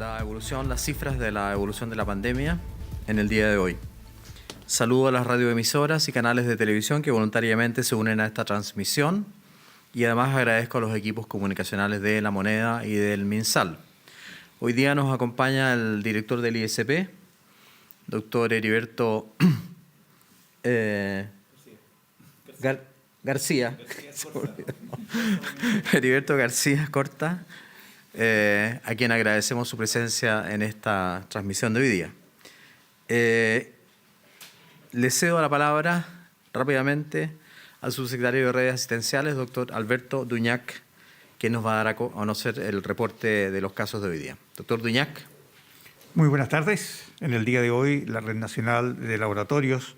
las cifras de la evolución de la pandemia en el día de hoy. Saludo a las radioemisoras y canales de televisión que voluntariamente se unen a esta transmisión y además agradezco a los equipos comunicacionales de La Moneda y del MinSal. Hoy día nos acompaña el director del ISP, doctor Heriberto García. Heriberto García Corta, a quien agradecemos su presencia en esta transmisión de hoy día. Le cedo la palabra rápidamente al subsecretario de Redes Asistenciales, doctor Alberto Duñac, que nos va a dar a conocer el reporte de los casos de hoy día. Doctor Duñac. Muy buenas tardes. En el día de hoy, la Red Nacional de Laboratorios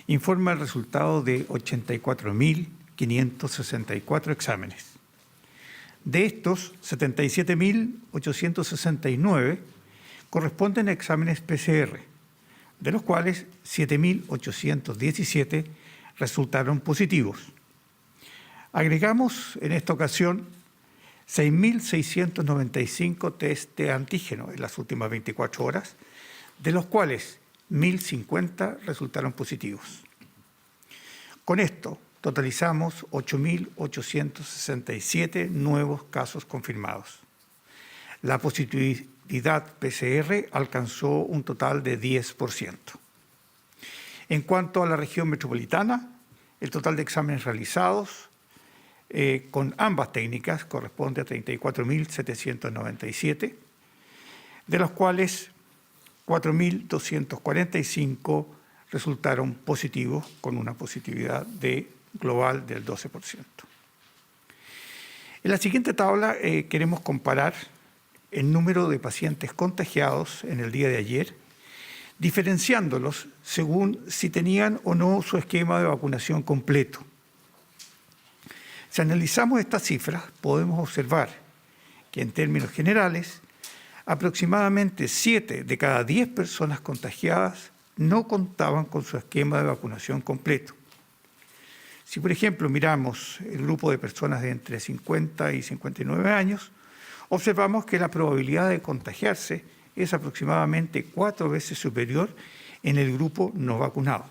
informa el resultado de 84.564 exámenes. De estos, 77.869 corresponden a exámenes PCR, de los cuales 7.817 resultaron positivos. Agregamos en esta ocasión 6.695 test de antígeno en las últimas 24 horas, de los cuales 1.050 resultaron positivos. Con esto, totalizamos 8.867 nuevos casos confirmados. La positividad PCR alcanzó un total de 10%. En cuanto a la región metropolitana, el total de exámenes realizados con ambas técnicas corresponde a 34.797, de los cuales 4.245 resultaron positivos con una positividad global del 12%. En la siguiente tabla queremos comparar el número de pacientes contagiados en el día de ayer, diferenciándolos según si tenían o no su esquema de vacunación completo. Si analizamos estas cifras, podemos observar que en términos generales, aproximadamente 7 de cada 10 personas contagiadas no contaban con su esquema de vacunación completo. Si, por ejemplo, miramos el grupo de personas de entre 50 y 59 años, observamos que la probabilidad de contagiarse es aproximadamente 4 veces superior en el grupo no vacunado.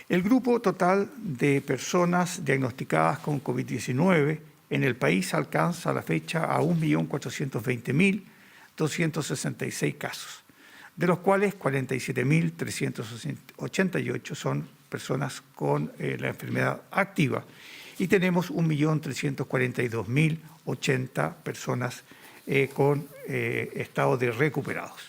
El grupo total de personas diagnosticadas con COVID-19 en el país alcanza a la fecha a 1.420.266 casos, de los cuales 47.388 son personas con la enfermedad activa y tenemos 1.342.080 personas con estado de recuperados.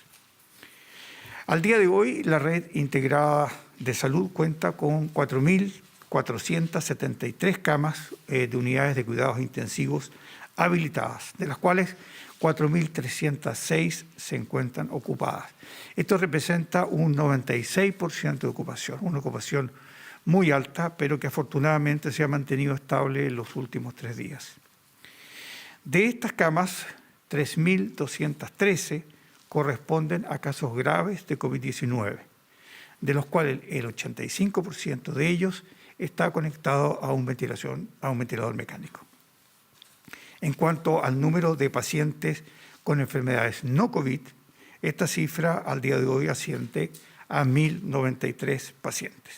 Al día de hoy, la red integrada de salud cuenta con 4.473 camas de unidades de cuidados intensivos habilitadas, de las cuales 4.306 se encuentran ocupadas. Esto representa un 96% de ocupación, una ocupación muy alta, pero que afortunadamente se ha mantenido estable en los últimos 3 días. De estas camas, 3.213 corresponden a casos graves de COVID-19, de los cuales el 85% de ellos está conectado a un ventilador mecánico. En cuanto al número de pacientes con enfermedades no COVID, esta cifra al día de hoy asciende a 1.093 pacientes.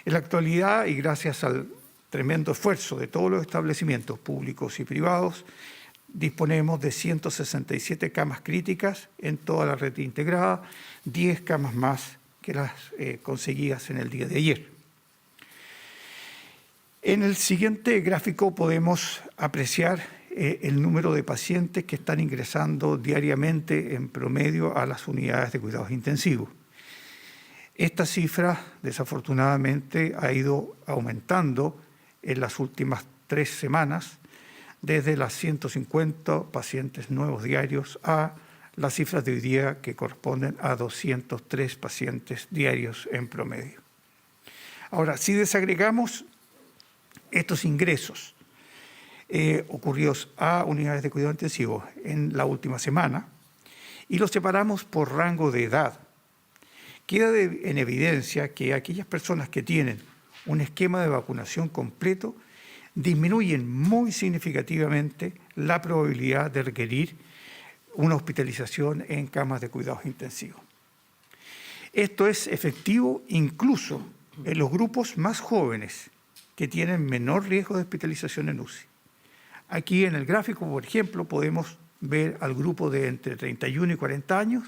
En la actualidad, y gracias al tremendo esfuerzo de todos los establecimientos públicos y privados, disponemos de 167 camas críticas en toda la red integrada, 10 camas más que las conseguidas en el día de ayer. En el siguiente gráfico podemos apreciar el número de pacientes que están ingresando diariamente en promedio a las unidades de cuidados intensivos. Esta cifra, desafortunadamente, ha ido aumentando en las últimas 3 semanas, desde las 150 pacientes nuevos diarios a las cifras de hoy día que corresponden a 203 pacientes diarios en promedio. Ahora, si desagregamos estos ingresos ocurridos a unidades de cuidado intensivo en la última semana y los separamos por rango de edad, queda en evidencia que aquellas personas que tienen un esquema de vacunación completo disminuyen muy significativamente la probabilidad de requerir una hospitalización en camas de cuidados intensivos. Esto es efectivo incluso en los grupos más jóvenes que tienen menor riesgo de hospitalización en UCI. Aquí en el gráfico, por ejemplo, podemos ver al grupo de entre 31 y 40 años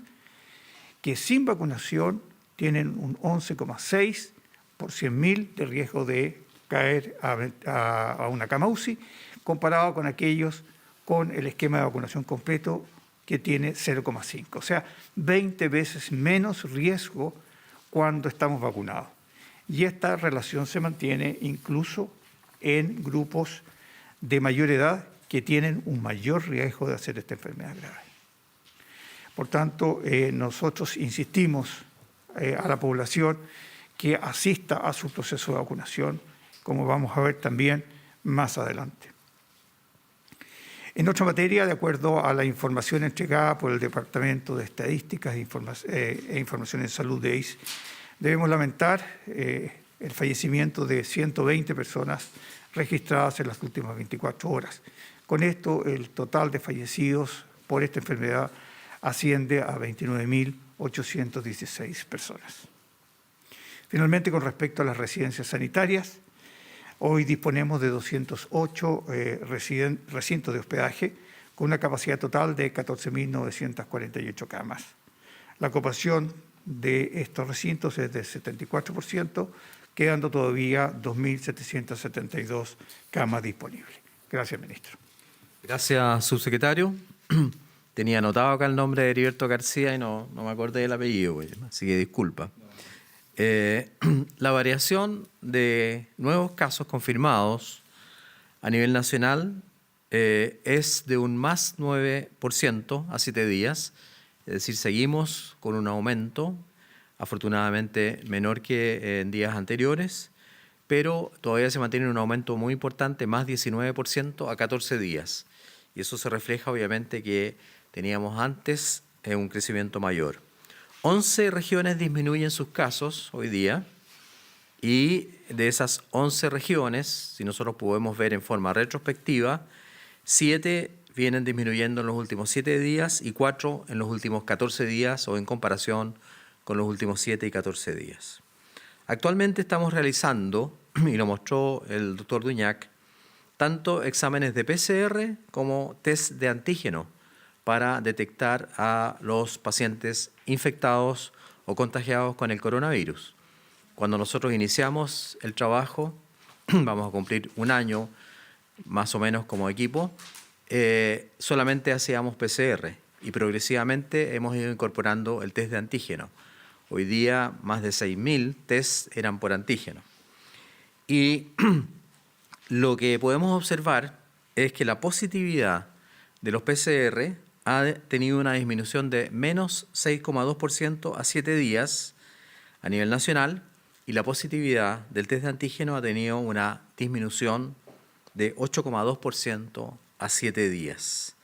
que sin vacunación tienen un 11,6 por 100.000 de riesgo de caer a una cama UCI, comparado con aquellos con el esquema de vacunación completo que tiene 0,5. O sea, 20 veces menos riesgo cuando estamos vacunados. Y esta relación se mantiene incluso en grupos de mayor edad que tienen un mayor riesgo de hacer esta enfermedad grave. Por tanto, nosotros insistimos a la población que asista a su proceso de vacunación, como vamos a ver también más adelante. En otra materia, de acuerdo a la información entregada por el Departamento de Estadísticas e Información en Salud de ACE, debemos lamentar el fallecimiento de 120 personas registradas en las últimas 24 horas. Con esto, el total de fallecidos por esta enfermedad asciende a 29.816 personas. Finalmente, con respecto a las residencias sanitarias, hoy disponemos de 208 recintos de hospedaje con una capacidad total de 14.948 camas. La ocupación de estos recintos es del 74%, quedando todavía 2.772 camas disponibles. Gracias, ministro. Gracias, subsecretario. Tenía anotado acá el nombre de Heriberto García y no me acordé del apellido, así que disculpa. La variación de nuevos casos confirmados a nivel nacional es de un más 9% a 7 días, es decir, seguimos con un aumento, afortunadamente menor que en días anteriores, pero todavía se mantiene un aumento muy importante, más 19% a 14 días. Y eso se refleja obviamente que teníamos antes un crecimiento mayor. 11 regiones disminuyen sus casos hoy día y de esas 11 regiones, si nosotros podemos ver en forma retrospectiva, 7 vienen disminuyendo en los últimos 7 días y 4 en los últimos 14 días o en comparación con los últimos 7 y 14 días. Actualmente estamos realizando, y lo mostró el doctor Duñac, tanto exámenes de PCR como test de antígeno para detectar a los pacientes infectados o contagiados con el coronavirus. Cuando nosotros iniciamos el trabajo, vamos a cumplir un año más o menos como equipo, solamente hacíamos PCR y progresivamente hemos ido incorporando el test de antígeno. Hoy día más de 6.000 tests eran por antígeno. Y lo que podemos observar es que la positividad de los PCR ha tenido una disminución de menos 6,2% a 7 días a nivel nacional y la positividad del test de antígeno ha tenido una disminución de 8,2% a 7 días.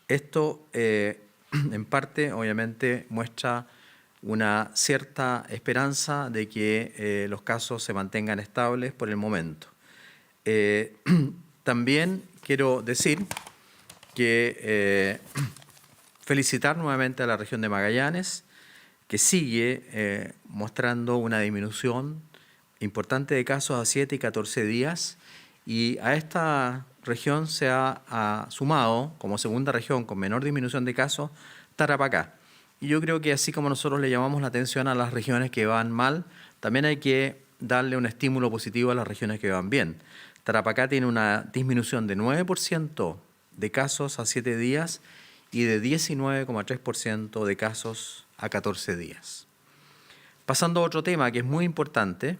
Esto en parte obviamente muestra una cierta esperanza de que los casos se mantengan estables por el momento. También quiero decir que felicitar nuevamente a la región de Magallanes, que sigue mostrando una disminución importante de casos a 7 y 14 días, y a esta región se ha sumado, como segunda región con menor disminución de casos, Tarapacá. Y yo creo que así como nosotros le llamamos la atención a las regiones que van mal, también hay que darle un estímulo positivo a las regiones que van bien. Tarapacá tiene una disminución de 9% de casos a 7 días y de 19,3% de casos a 14 días. Pasando a otro tema que es muy importante,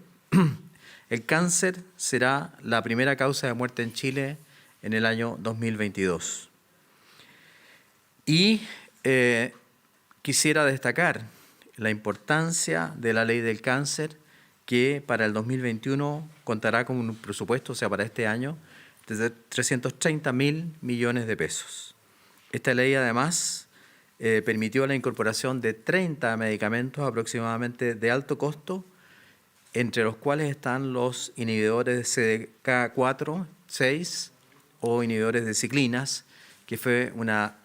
el cáncer será la primera causa de muerte en Chile en el año 2022. Y quisiera destacar la importancia de la ley del cáncer, que para el 2021 contará con un presupuesto, o sea, para este año, de 330.000 millones de pesos. Esta ley, además, permitió la incorporación de 30 medicamentos aproximadamente de alto costo, entre los cuales están los inhibidores de CDK4, 6 o inhibidores de ciclinas, que fue una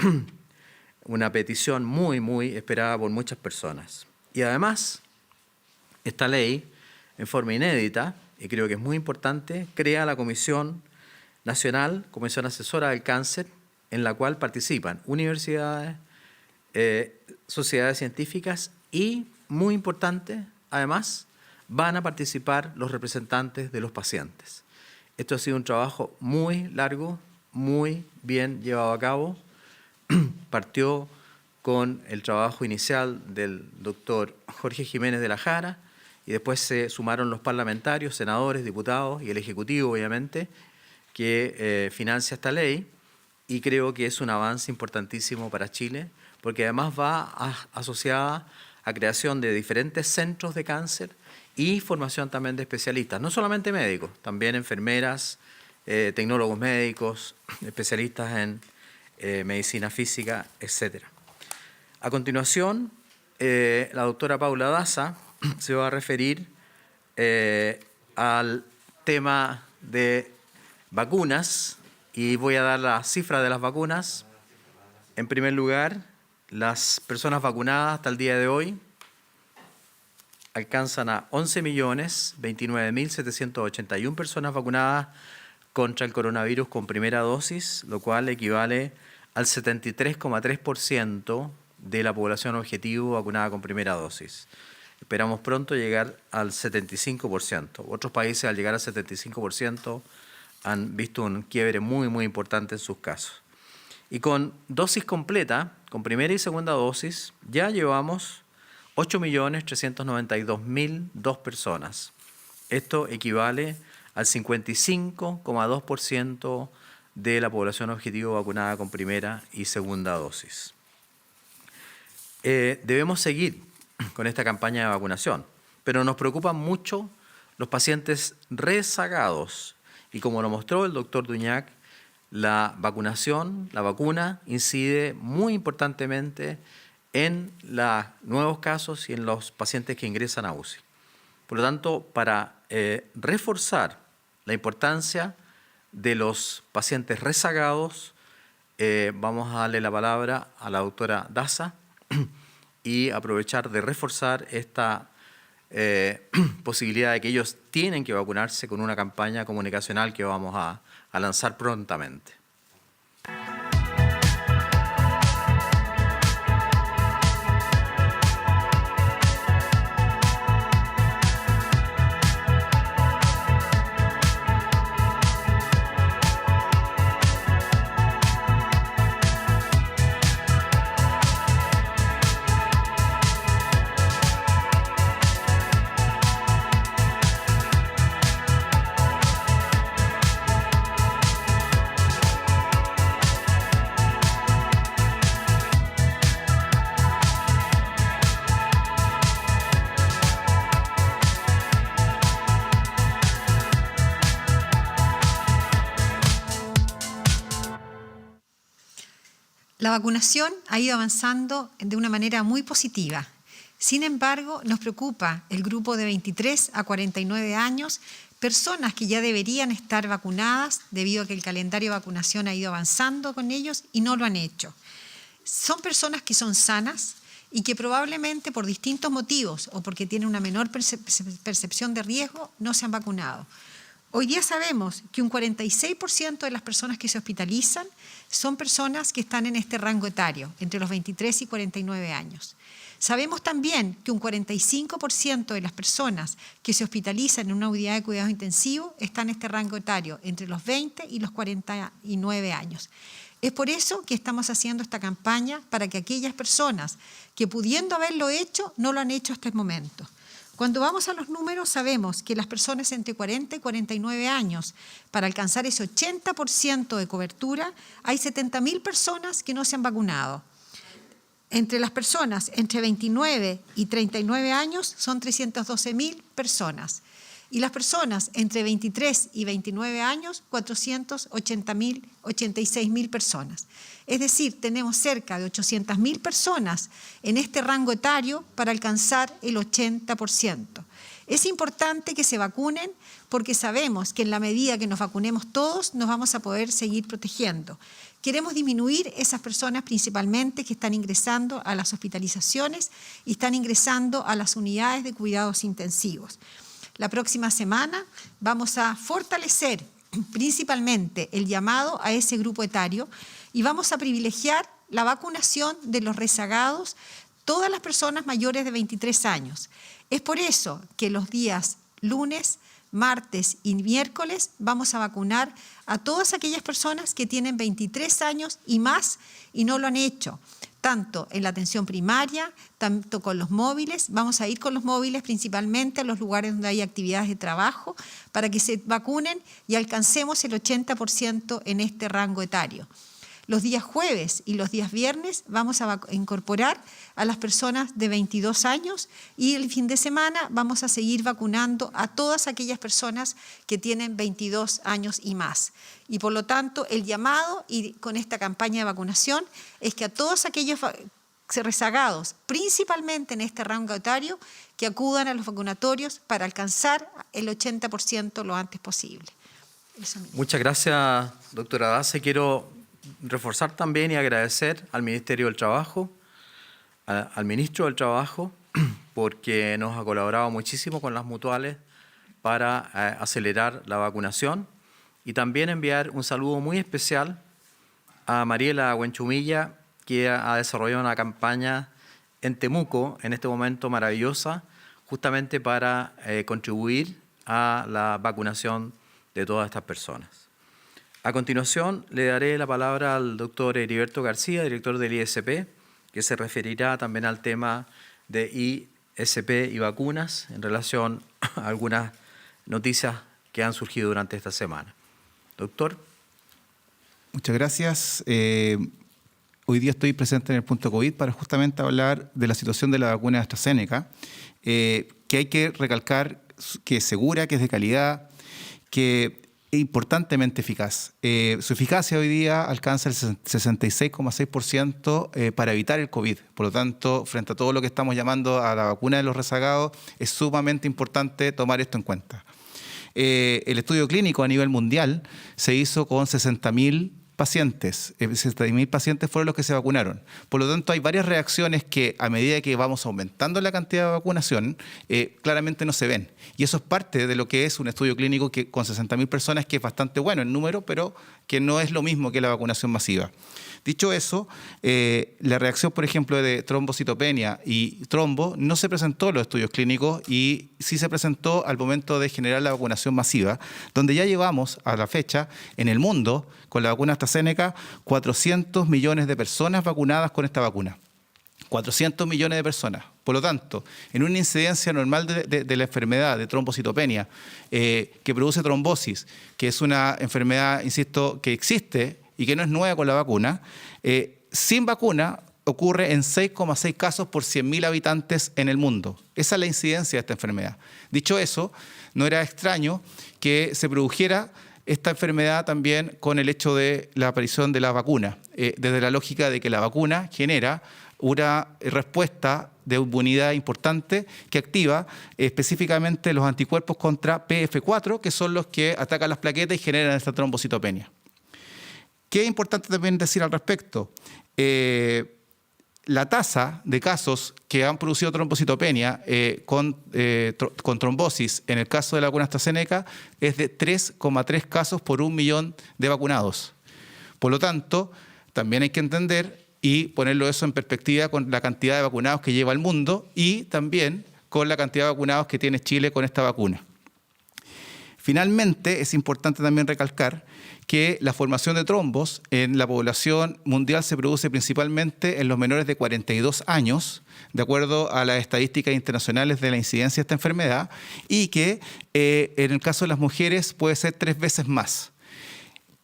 una petición muy esperada por muchas personas. Y además, esta ley, en forma inédita, y creo que es muy importante, crea la Comisión Nacional, Comisión Asesora del Cáncer, en la cual participan universidades, sociedades científicas y, muy importante, además, van a participar los representantes de los pacientes. Esto ha sido un trabajo muy largo, muy bien llevado a cabo. Partió con el trabajo inicial del doctor Jorge Jiménez de la Jara y después se sumaron los parlamentarios, senadores, diputados y el Ejecutivo, obviamente, que financia esta ley, y creo que es un avance importantísimo para Chile, porque además va asociada a creación de diferentes centros de cáncer y formación también de especialistas, no solamente médicos, también enfermeras, tecnólogos médicos, especialistas en medicina física, etc. A continuación, la doctora Paula Daza se va a referir al tema de vacunas y voy a dar la cifra de las vacunas. En primer lugar, las personas vacunadas hasta el día de hoy alcanzan a 11.029.781 personas vacunadas contra el coronavirus con primera dosis, lo cual equivale al 73,3% de la población objetivo vacunada con primera dosis. Esperamos pronto llegar al 75%. Otros países, al llegar al 75%, han visto un quiebre muy importante en sus casos. Y con dosis completa, con primera y segunda dosis, ya llevamos 8.392.002 personas. Esto equivale al 55,2% de la población objetivo vacunada con primera y segunda dosis. Debemos seguir con esta campaña de vacunación, pero nos preocupan mucho los pacientes rezagados y como lo mostró el doctor Duñac, la vacuna incide muy importantemente en los nuevos casos y en los pacientes que ingresan a UCI. Por lo tanto, para reforzar la importancia de los pacientes rezagados, vamos a darle la palabra a la doctora Daza y aprovechar de reforzar esta posibilidad de que ellos tienen que vacunarse con una campaña comunicacional que vamos a lanzar prontamente. La vacunación ha ido avanzando de una manera muy positiva. Sin embargo, nos preocupa el grupo de 23 a 49 años, personas que ya deberían estar vacunadas debido a que el calendario de vacunación ha ido avanzando con ellos y no lo han hecho. Son personas que son sanas y que probablemente por distintos motivos o porque tienen una menor percepción de riesgo no se han vacunado. Hoy día sabemos que un 46% de las personas que se hospitalizan son personas que están en este rango etario, entre los 23 y 49 años. Sabemos también que un 45% de las personas que se hospitalizan en una unidad de cuidados intensivos están en este rango etario, entre los 20 y los 49 años. Es por eso que estamos haciendo esta campaña para que aquellas personas que pudiendo haberlo hecho, no lo han hecho hasta el momento. Cuando vamos a los números sabemos que las personas entre 40 y 49 años, para alcanzar ese 80% de cobertura, hay 70.000 personas que no se han vacunado. Entre las personas entre 29 y 39 años son 312.000 personas. Y las personas entre 23 y 29 años, 486.000 personas. Es decir, tenemos cerca de 800.000 personas en este rango etario para alcanzar el 80%. Es importante que se vacunen porque sabemos que en la medida que nos vacunemos todos nos vamos a poder seguir protegiendo. Queremos disminuir esas personas principalmente que están ingresando a las hospitalizaciones y están ingresando a las unidades de cuidados intensivos. La próxima semana vamos a fortalecer principalmente el llamado a ese grupo etario y vamos a privilegiar la vacunación de los rezagados, todas las personas mayores de 23 años. Es por eso que los días lunes, martes y miércoles vamos a vacunar a todas aquellas personas que tienen 23 años y más y no lo han hecho, tanto en la atención primaria, tanto con los móviles. Vamos a ir con los móviles principalmente a los lugares donde hay actividades de trabajo para que se vacunen y alcancemos el 80% en este rango etario. Los días jueves y los días viernes vamos a incorporar a las personas de 22 años y el fin de semana vamos a seguir vacunando a todas aquellas personas que tienen 22 años y más. Y por lo tanto, el llamado y con esta campaña de vacunación es que a todos aquellos rezagados, principalmente en este rango etario, que acudan a los vacunatorios para alcanzar el 80% lo antes posible. Muchas gracias, doctora Daza. Quiero reforzar también y agradecer al Ministerio del Trabajo, al Ministro del Trabajo, porque nos ha colaborado muchísimo con las mutuales para acelerar la vacunación, y también enviar un saludo muy especial a Mariela Huenchumilla, que ha desarrollado una campaña en Temuco, en este momento maravillosa, justamente para contribuir a la vacunación de todas estas personas. A continuación, le daré la palabra al doctor Heriberto García, director del ISP, que se referirá también al tema de ISP y vacunas en relación a algunas noticias que han surgido durante esta semana. Doctor. Muchas gracias. Hoy día estoy presente en el punto COVID para justamente hablar de la situación de la vacuna de AstraZeneca, que hay que recalcar que es segura, que es de calidad, que importantemente eficaz. Su eficacia hoy día alcanza el 66,6% para evitar el COVID. Por lo tanto, frente a todo lo que estamos llamando a la vacuna de los rezagados, es sumamente importante tomar esto en cuenta. El estudio clínico a nivel mundial se hizo con 60.000 pacientes. 60.000 pacientes fueron los que se vacunaron. Por lo tanto, hay varias reacciones que a medida que vamos aumentando la cantidad de vacunación, claramente no se ven. Y eso es parte de lo que es un estudio clínico que con 60.000 personas, que es bastante bueno en número, pero que no es lo mismo que la vacunación masiva. Dicho eso, la reacción, por ejemplo, de trombocitopenia y trombo no se presentó en los estudios clínicos y sí se presentó al momento de generar la vacunación masiva, donde ya llevamos a la fecha en el mundo, con la vacuna AstraZeneca, 400 millones de personas vacunadas con esta vacuna. 400 millones de personas. Por lo tanto, en una incidencia normal de la enfermedad de trombocitopenia, que produce trombosis, que es una enfermedad, insisto, que existe y que no es nueva con la vacuna, sin vacuna ocurre en 6,6 casos por 100.000 habitantes en el mundo. Esa es la incidencia de esta enfermedad. Dicho eso, no era extraño que se produjera esta enfermedad también con el hecho de la aparición de la vacuna, desde la lógica de que la vacuna genera una respuesta de inmunidad importante que activa específicamente los anticuerpos contra PF4, que son los que atacan las plaquetas y generan esta trombocitopenia. ¿Qué es importante también decir al respecto? La tasa de casos que han producido trombocitopenia con trombosis en el caso de la vacuna AstraZeneca es de 3,3 casos por 1 millón de vacunados. Por lo tanto, también hay que entender y ponerlo eso en perspectiva con la cantidad de vacunados que lleva el mundo y también con la cantidad de vacunados que tiene Chile con esta vacuna. Finalmente, es importante también recalcar que la formación de trombos en la población mundial se produce principalmente en los menores de 42 años, de acuerdo a las estadísticas internacionales de la incidencia de esta enfermedad, y que en el caso de las mujeres puede ser 3 veces más.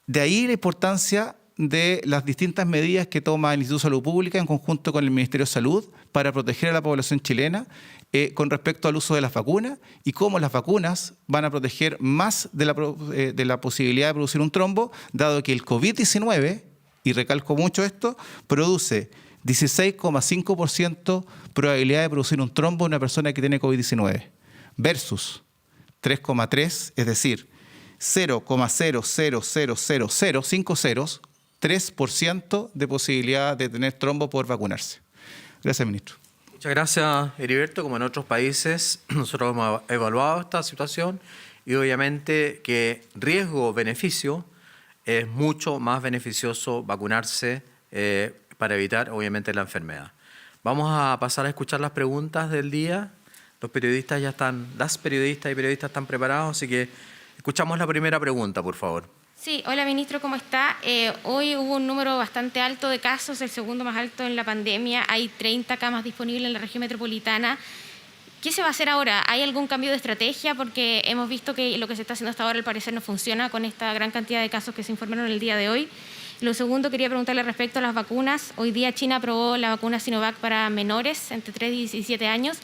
De ahí la importancia de las distintas medidas que toma el Instituto de Salud Pública en conjunto con el Ministerio de Salud para proteger a la población chilena con respecto al uso de las vacunas y cómo las vacunas van a proteger más de la posibilidad de producir un trombo, dado que el COVID-19, y recalco mucho esto, produce 16,5% probabilidad de producir un trombo en una persona que tiene COVID-19. versus 3,3, es decir, 0,00005 ceros, 3% de posibilidad de tener trombo por vacunarse. Gracias, ministro. Muchas gracias, Heriberto. Como en otros países, nosotros hemos evaluado esta situación y obviamente que riesgo-beneficio es mucho más beneficioso vacunarse para evitar, obviamente, la enfermedad. Vamos a pasar a escuchar las preguntas del día. Los periodistas ya están, las periodistas y periodistas están preparados, así que escuchamos la primera pregunta, por favor. Sí, hola ministro, ¿cómo está? Hoy hubo un número bastante alto de casos, el segundo más alto en la pandemia. Hay 30 camas disponibles en la región metropolitana. ¿Qué se va a hacer ahora? ¿Hay algún cambio de estrategia? Porque hemos visto que lo que se está haciendo hasta ahora al parecer no funciona con esta gran cantidad de casos que se informaron el día de hoy. Lo segundo, quería preguntarle respecto a las vacunas. Hoy día China aprobó la vacuna Sinovac para menores entre 3 y 17 años.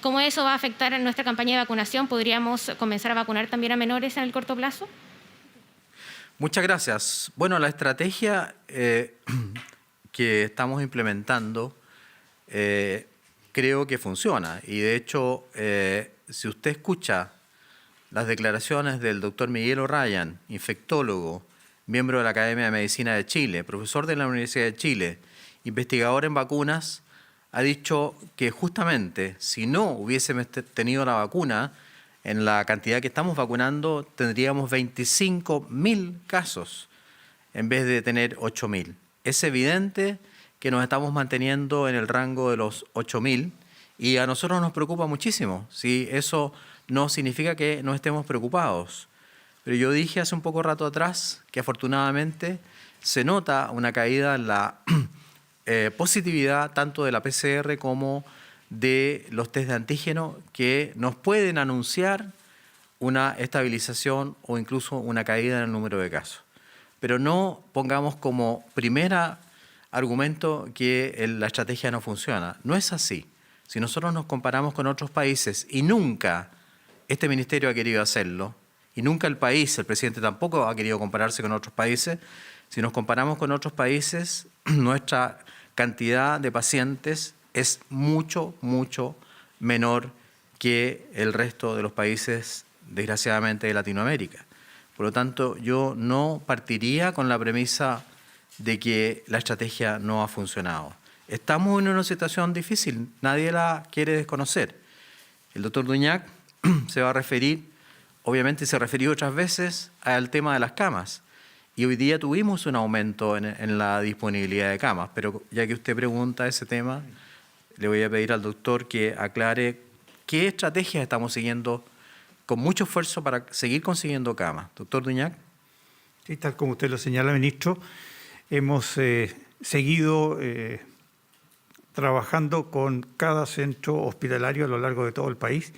¿Cómo eso va a afectar en nuestra campaña de vacunación? ¿Podríamos comenzar a vacunar también a menores en el corto plazo? Muchas gracias. Bueno, la estrategia que estamos implementando creo que funciona. Y de hecho, si usted escucha las declaraciones del doctor Miguel O'Ryan, infectólogo, miembro de la Academia de Medicina de Chile, profesor de la Universidad de Chile, investigador en vacunas, ha dicho que justamente si no hubiésemos tenido la vacuna, en la cantidad que estamos vacunando tendríamos 25.000 casos en vez de tener 8.000. Es evidente que nos estamos manteniendo en el rango de los 8.000 y a nosotros nos preocupa muchísimo. ¿Sí? Eso no significa que no estemos preocupados. Pero yo dije hace un poco rato atrás que afortunadamente se nota una caída en la positividad tanto de la PCR como de los test de antígeno que nos pueden anunciar una estabilización o incluso una caída en el número de casos. Pero no pongamos como primer argumento que la estrategia no funciona. No es así. Si nosotros nos comparamos con otros países y nunca este ministerio ha querido hacerlo y nunca el país, el presidente tampoco ha querido compararse con otros países, si nos comparamos con otros países, nuestra cantidad de pacientes es mucho, mucho menor que el resto de los países, desgraciadamente, de Latinoamérica. Por lo tanto, yo no partiría con la premisa de que la estrategia no ha funcionado. Estamos en una situación difícil, nadie la quiere desconocer. El doctor Duñac se va a referir, obviamente se refirió otras veces al tema de las camas. Y hoy día tuvimos un aumento en la disponibilidad de camas, pero ya que usted pregunta ese tema, le voy a pedir al doctor que aclare qué estrategias estamos siguiendo con mucho esfuerzo para seguir consiguiendo camas. Doctor Duñac. Sí, tal como usted lo señala, ministro, hemos seguido trabajando con cada centro hospitalario a lo largo de todo el país,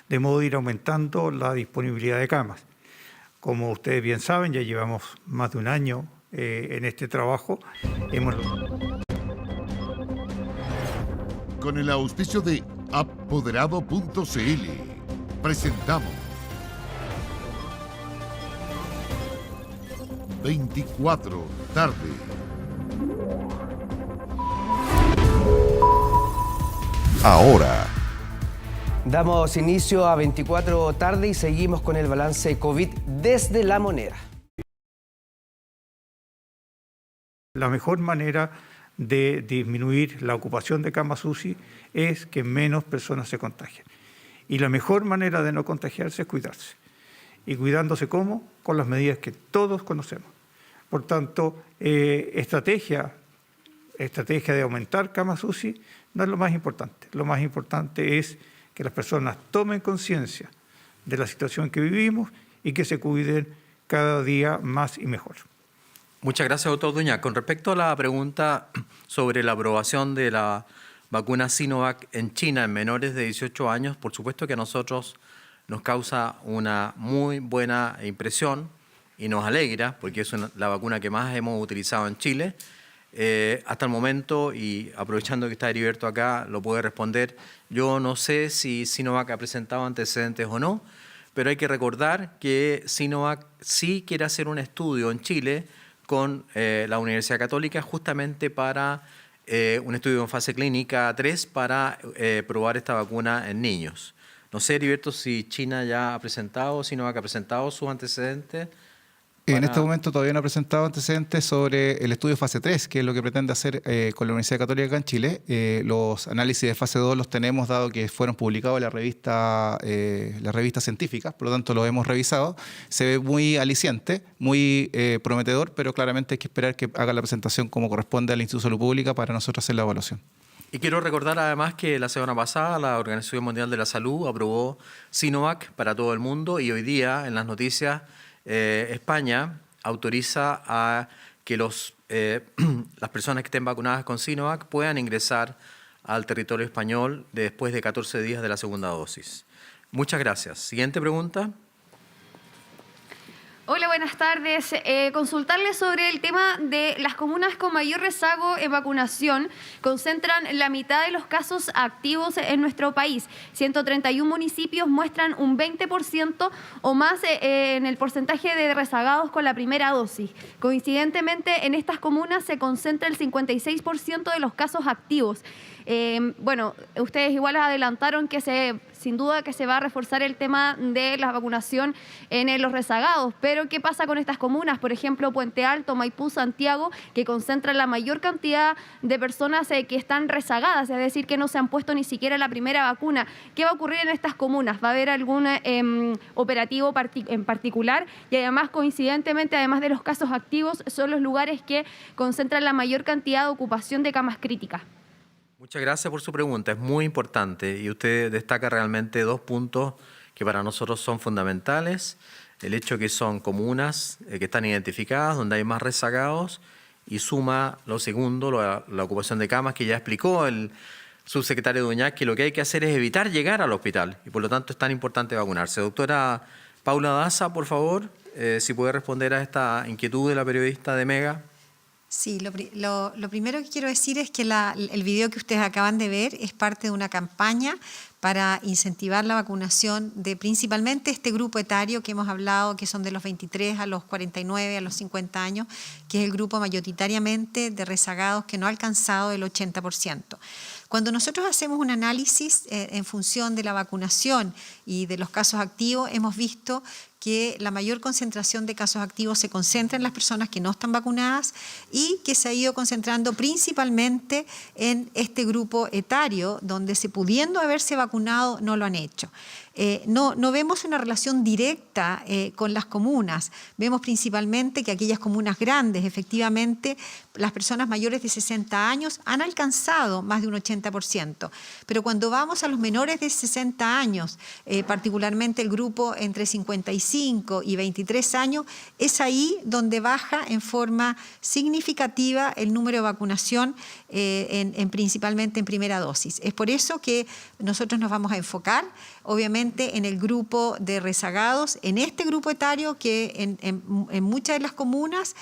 de modo de ir aumentando la disponibilidad de camas. Como ustedes bien saben, ya llevamos más de un año en este trabajo. Con el auspicio de Apoderado.cl presentamos 24 tarde. Ahora. Damos inicio a 24 tarde y seguimos con el balance COVID desde La Moneda. La mejor manera de disminuir la ocupación de camas UCI es que menos personas se contagien. Y la mejor manera de no contagiarse es cuidarse. ¿Y cuidándose cómo? Con las medidas que todos conocemos. Por tanto, estrategia de aumentar camas UCI no es lo más importante. Lo más importante es que las personas tomen conciencia de la situación que vivimos y que se cuiden cada día más y mejor. Muchas gracias, doctor Duñac. Con respecto a la pregunta sobre la aprobación de la vacuna Sinovac en China en menores de 18 años, por supuesto que a nosotros nos causa una muy buena impresión y nos alegra, porque es la vacuna que más hemos utilizado en Chile. Hasta el momento, y aprovechando que está Heriberto acá, lo puede responder, yo no sé si Sinovac ha presentado antecedentes o no, pero hay que recordar que Sinovac sí quiere hacer un estudio en Chile con la Universidad Católica justamente para un estudio en fase clínica 3 para probar esta vacuna en niños. No sé, Heriberto, si China ya ha presentado, Sinovac ha presentado sus antecedentes. En este momento todavía no ha presentado antecedentes sobre el estudio fase 3, que es lo que pretende hacer con la Universidad Católica acá en Chile. Los análisis de fase 2 los tenemos dado que fueron publicados en la revista científica, por lo tanto los hemos revisado. Se ve muy aliciente, muy prometedor, pero claramente hay que esperar que haga la presentación como corresponde al Instituto de Salud Pública para nosotros hacer la evaluación. Y quiero recordar además que la semana pasada la Organización Mundial de la Salud aprobó Sinovac para todo el mundo y hoy día en las noticias España autoriza a que las personas que estén vacunadas con Sinovac puedan ingresar al territorio español después de 14 días de la segunda dosis. Muchas gracias. Siguiente pregunta. Hola, buenas tardes. Consultarles sobre el tema de las comunas con mayor rezago en vacunación. Concentran la mitad de los casos activos en nuestro país. 131 municipios muestran un 20% o más en el porcentaje de rezagados con la primera dosis. Coincidentemente, en estas comunas se concentra el 56% de los casos activos. Bueno, ustedes igual adelantaron que sin duda que se va a reforzar el tema de la vacunación en los rezagados, pero ¿qué pasa con estas comunas? Por ejemplo, Puente Alto, Maipú, Santiago, que concentran la mayor cantidad de personas que están rezagadas, es decir, que no se han puesto ni siquiera la primera vacuna. ¿Qué va a ocurrir en estas comunas? ¿Va a haber algún operativo en particular? Y además, coincidentemente, además de los casos activos, son los lugares que concentran la mayor cantidad de ocupación de camas críticas. Muchas gracias por su pregunta, es muy importante y usted destaca realmente dos puntos que para nosotros son fundamentales. El hecho que son comunas que están identificadas, donde hay más rezagados, y suma lo segundo, la ocupación de camas, que ya explicó el subsecretario Duñac, que lo que hay que hacer es evitar llegar al hospital y por lo tanto es tan importante vacunarse. Doctora Paula Daza, por favor, si puede responder a esta inquietud de la periodista de Mega. Sí, lo primero que quiero decir es que el video que ustedes acaban de ver es parte de una campaña para incentivar la vacunación de principalmente este grupo etario que hemos hablado, que son de los 23 a los 49, a los 50 años, que es el grupo mayoritariamente de rezagados que no ha alcanzado el 80%. Cuando nosotros hacemos un análisis en función de la vacunación y de los casos activos, hemos visto que la mayor concentración de casos activos se concentra en las personas que no están vacunadas y que se ha ido concentrando principalmente en este grupo etario, donde pudiendo haberse vacunado no lo han hecho. No vemos una relación directa con las comunas, vemos principalmente que aquellas comunas grandes, efectivamente, las personas mayores de 60 años han alcanzado más de un 80%, pero cuando vamos a los menores de 60 años, particularmente el grupo entre 55 y 23 años, es ahí donde baja en forma significativa el número de vacunación, principalmente en primera dosis. Es por eso que nosotros nos vamos a enfocar, obviamente, en el grupo de rezagados, en este grupo etario que en muchas de las comunas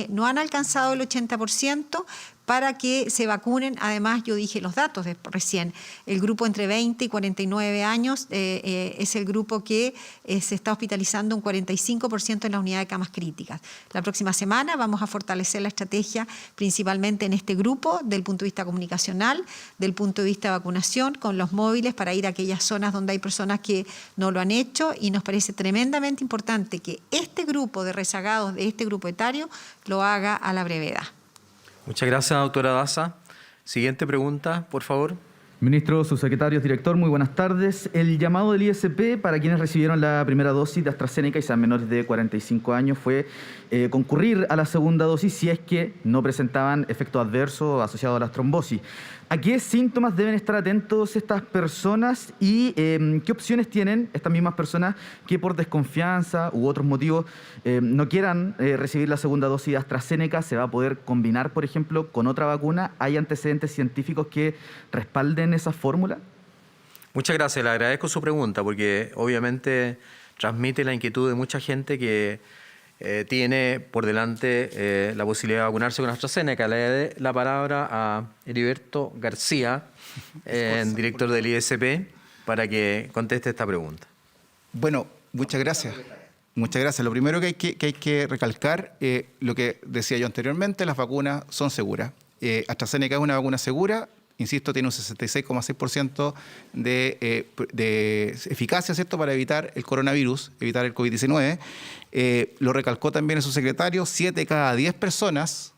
no han alcanzado el 80%, para que se vacunen. Además, yo dije los datos recién, el grupo entre 20 y 49 años es el grupo que se está hospitalizando un 45% en la unidad de camas críticas. La próxima semana vamos a fortalecer la estrategia principalmente en este grupo, del punto de vista comunicacional, del punto de vista de vacunación, con los móviles para ir a aquellas zonas donde hay personas que no lo han hecho, y nos parece tremendamente importante que este grupo de rezagados de este grupo etario lo haga a la brevedad. Muchas gracias, doctora Daza. Siguiente pregunta, por favor. Ministro, subsecretarios, director, muy buenas tardes. El llamado del ISP para quienes recibieron la primera dosis de AstraZeneca y sean menores de 45 años fue concurrir a la segunda dosis si es que no presentaban efectos adversos asociados a las trombosis. ¿A qué síntomas deben estar atentos estas personas y qué opciones tienen estas mismas personas que por desconfianza u otros motivos no quieran recibir la segunda dosis de AstraZeneca? ¿Se va a poder combinar, por ejemplo, con otra vacuna? ¿Hay antecedentes científicos que respalden esa fórmula? Muchas gracias, le agradezco su pregunta porque obviamente transmite la inquietud de mucha gente que tiene por delante la posibilidad de vacunarse con AstraZeneca. Le doy la palabra a Heriberto García, director del ISP, para que conteste esta pregunta. Bueno, muchas gracias. Muchas gracias. Lo primero que hay que recalcar, lo que decía yo anteriormente, las vacunas son seguras. AstraZeneca es una vacuna segura insisto, tiene un 66,6% de eficacia, ¿cierto?, para evitar el coronavirus, evitar el COVID-19. Lo recalcó también en su secretario, 7 cada 10 personas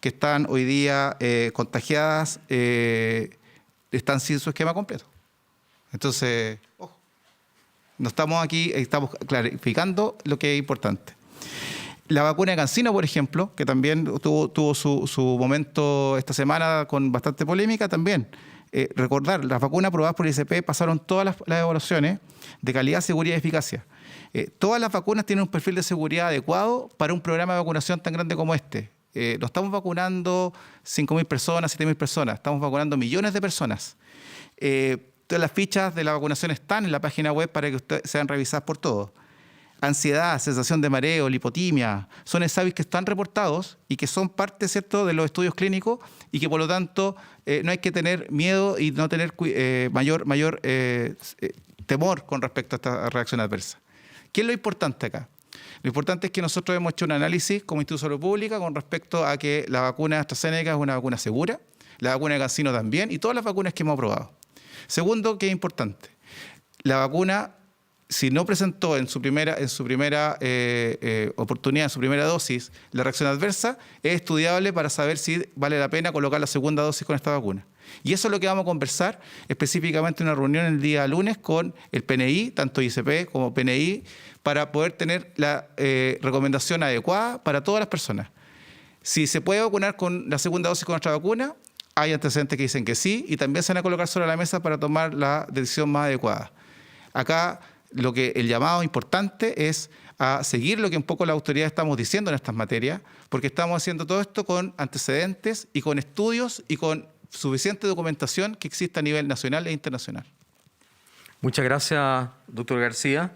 que están hoy día contagiadas están sin su esquema completo. Entonces, ojo, no estamos aquí, estamos clarificando lo que es importante. La vacuna de CanSino, por ejemplo, que también tuvo su momento esta semana con bastante polémica, también. Recordar, las vacunas aprobadas por el ICP pasaron todas las evaluaciones de calidad, seguridad y eficacia. Todas las vacunas tienen un perfil de seguridad adecuado para un programa de vacunación tan grande como este. No estamos vacunando 5.000 personas, 7.000 personas, estamos vacunando millones de personas. Todas las fichas de la vacunación están en la página web para que ustedes sean revisadas por todos. Ansiedad, sensación de mareo, lipotimia, son SAVIs que están reportados y que son parte, ¿cierto?, de los estudios clínicos y que por lo tanto no hay que tener miedo y no tener mayor temor con respecto a esta reacción adversa. ¿Qué es lo importante acá? Lo importante es que nosotros hemos hecho un análisis como Instituto de Salud Pública con respecto a que la vacuna AstraZeneca es una vacuna segura, la vacuna de CanSino también y todas las vacunas que hemos aprobado. Segundo, que es importante, la vacuna, si no presentó en su primera oportunidad, en su primera dosis, la reacción adversa, es estudiable para saber si vale la pena colocar la segunda dosis con esta vacuna. Y eso es lo que vamos a conversar específicamente en una reunión el día lunes con el PNI, tanto ICP como PNI, para poder tener la recomendación adecuada para todas las personas. Si se puede vacunar con la segunda dosis con nuestra vacuna, hay antecedentes que dicen que sí, y también se van a colocar sobre la mesa para tomar la decisión más adecuada. Acá el llamado importante es a seguir lo que un poco la autoridad estamos diciendo en estas materias, porque estamos haciendo todo esto con antecedentes y con estudios y con suficiente documentación que existe a nivel nacional e internacional. Muchas gracias, doctor García.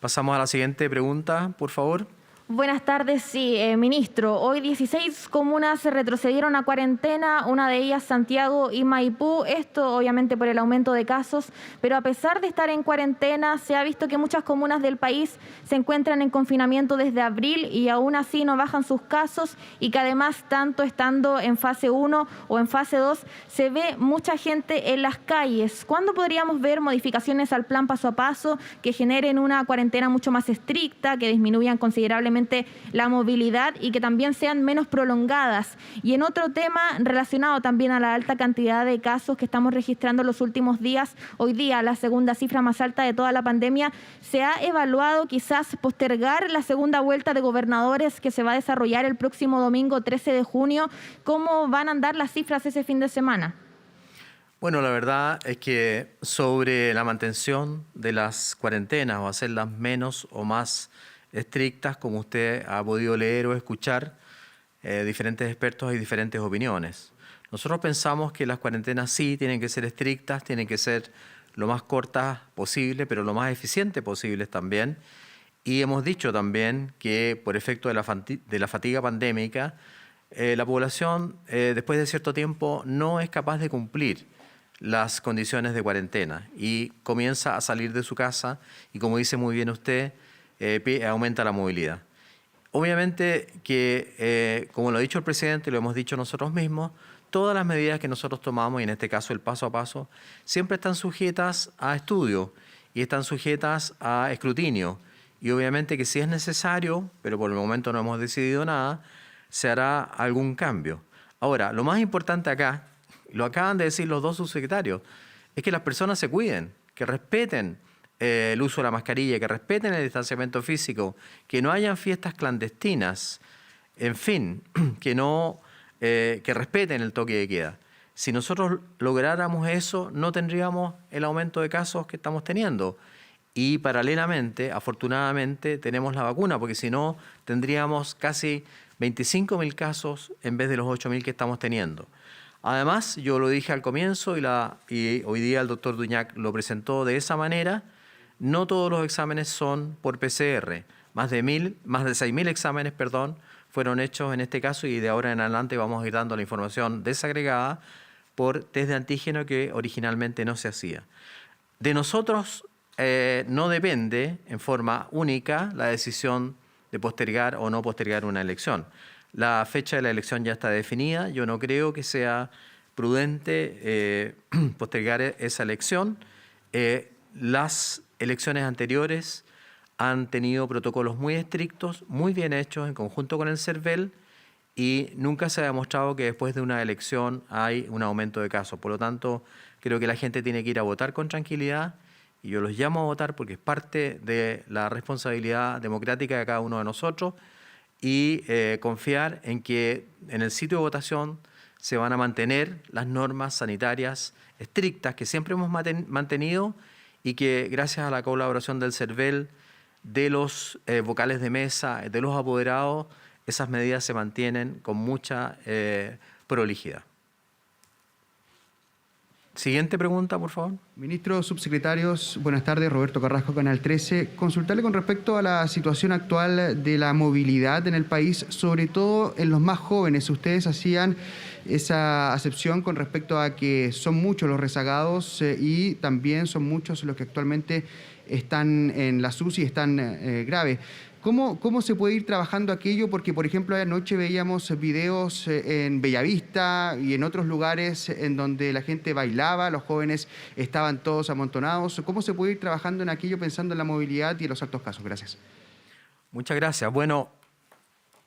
Pasamos a la siguiente pregunta, por favor. Buenas tardes, sí, ministro. Hoy 16 comunas retrocedieron a cuarentena, una de ellas Santiago y Maipú, esto obviamente por el aumento de casos, pero a pesar de estar en cuarentena, se ha visto que muchas comunas del país se encuentran en confinamiento desde abril y aún así no bajan sus casos y que además, tanto estando en fase 1 o en fase 2, se ve mucha gente en las calles. ¿Cuándo podríamos ver modificaciones al plan paso a paso que generen una cuarentena mucho más estricta, que disminuyan considerablemente la movilidad y que también sean menos prolongadas? Y en otro tema relacionado también a la alta cantidad de casos que estamos registrando en los últimos días, hoy día la segunda cifra más alta de toda la pandemia, ¿se ha evaluado quizás postergar la segunda vuelta de gobernadores que se va a desarrollar el próximo domingo 13 de junio? ¿Cómo van a andar las cifras ese fin de semana? Bueno, la verdad es que sobre la mantención de las cuarentenas o hacerlas menos o más estrictas, como usted ha podido leer o escuchar, diferentes expertos y diferentes opiniones. Nosotros pensamos que las cuarentenas sí tienen que ser estrictas, tienen que ser lo más cortas posible, pero lo más eficientes posibles también. Y hemos dicho también que por efecto de la fatiga pandémica, la población después de cierto tiempo no es capaz de cumplir las condiciones de cuarentena y comienza a salir de su casa y, como dice muy bien usted, aumenta la movilidad. Obviamente que, como lo ha dicho el presidente y lo hemos dicho nosotros mismos, todas las medidas que nosotros tomamos, y en este caso el paso a paso, siempre están sujetas a estudio y están sujetas a escrutinio. Y obviamente que si es necesario, pero por el momento no hemos decidido nada, se hará algún cambio. Ahora, lo más importante acá, lo acaban de decir los dos subsecretarios, es que las personas se cuiden, que respeten el uso de la mascarilla, que respeten el distanciamiento físico, que no hayan fiestas clandestinas, en fin, que respeten el toque de queda. Si nosotros lográramos eso, no tendríamos el aumento de casos que estamos teniendo. Y paralelamente, afortunadamente, tenemos la vacuna, porque si no, tendríamos casi 25.000 casos en vez de los 8.000 que estamos teniendo. Además, yo lo dije al comienzo y hoy día el doctor Duñac lo presentó de esa manera. No todos los exámenes son por PCR. Más de 6.000 exámenes, fueron hechos en este caso y de ahora en adelante vamos a ir dando la información desagregada por test de antígeno que originalmente no se hacía. De nosotros no depende en forma única la decisión de postergar o no postergar una elección. La fecha de la elección ya está definida. Yo no creo que sea prudente postergar esa elección. Las elecciones anteriores han tenido protocolos muy estrictos, muy bien hechos en conjunto con el CERVEL, y nunca se ha demostrado que después de una elección hay un aumento de casos. Por lo tanto, creo que la gente tiene que ir a votar con tranquilidad, y yo los llamo a votar porque es parte de la responsabilidad democrática de cada uno de nosotros, y confiar en que en el sitio de votación se van a mantener las normas sanitarias estrictas que siempre hemos mantenido, y que gracias a la colaboración del CERVEL, de los vocales de mesa, de los apoderados, esas medidas se mantienen con mucha prolijidad. Siguiente pregunta, por favor. Ministros, subsecretarios, buenas tardes. Roberto Carrasco, Canal 13. Consultarle con respecto a la situación actual de la movilidad en el país, sobre todo en los más jóvenes. Ustedes hacían esa acepción con respecto a que son muchos los rezagados y también son muchos los que actualmente están en la UCI y están graves. ¿Cómo se puede ir trabajando aquello? Porque, por ejemplo, anoche veíamos videos en Bellavista y en otros lugares en donde la gente bailaba, los jóvenes estaban todos amontonados. ¿Cómo se puede ir trabajando en aquello pensando en la movilidad y en los altos casos? Gracias. Muchas gracias. Bueno,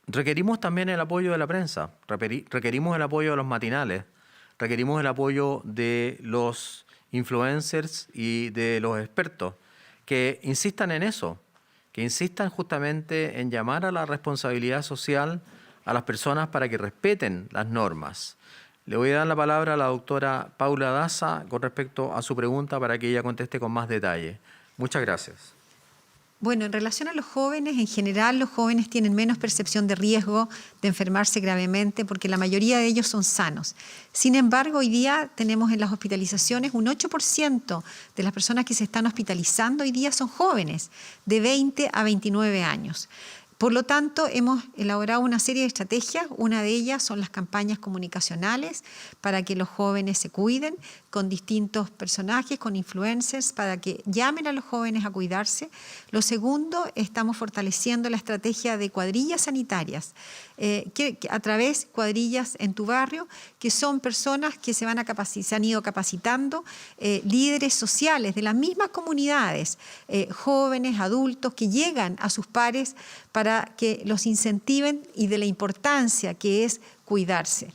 requerimos también el apoyo de la prensa, requerimos el apoyo de los matinales, requerimos el apoyo de los influencers y de los expertos que insistan en eso, que insistan justamente en llamar a la responsabilidad social a las personas para que respeten las normas. Le voy a dar la palabra a la doctora Paula Daza con respecto a su pregunta para que ella conteste con más detalle. Muchas gracias. Bueno, en relación a los jóvenes, en general los jóvenes tienen menos percepción de riesgo de enfermarse gravemente porque la mayoría de ellos son sanos. Sin embargo, hoy día tenemos en las hospitalizaciones un 8% de las personas que se están hospitalizando hoy día son jóvenes, de 20 a 29 años. Por lo tanto, hemos elaborado una serie de estrategias. Una de ellas son las campañas comunicacionales para que los jóvenes se cuiden con distintos personajes, con influencers, para que llamen a los jóvenes a cuidarse. Lo segundo, estamos fortaleciendo la estrategia de cuadrillas sanitarias, que a través de cuadrillas en tu barrio, que son personas que se han ido capacitando, líderes sociales de las mismas comunidades, jóvenes, adultos, que llegan a sus pares para que los incentiven y de la importancia que es cuidarse.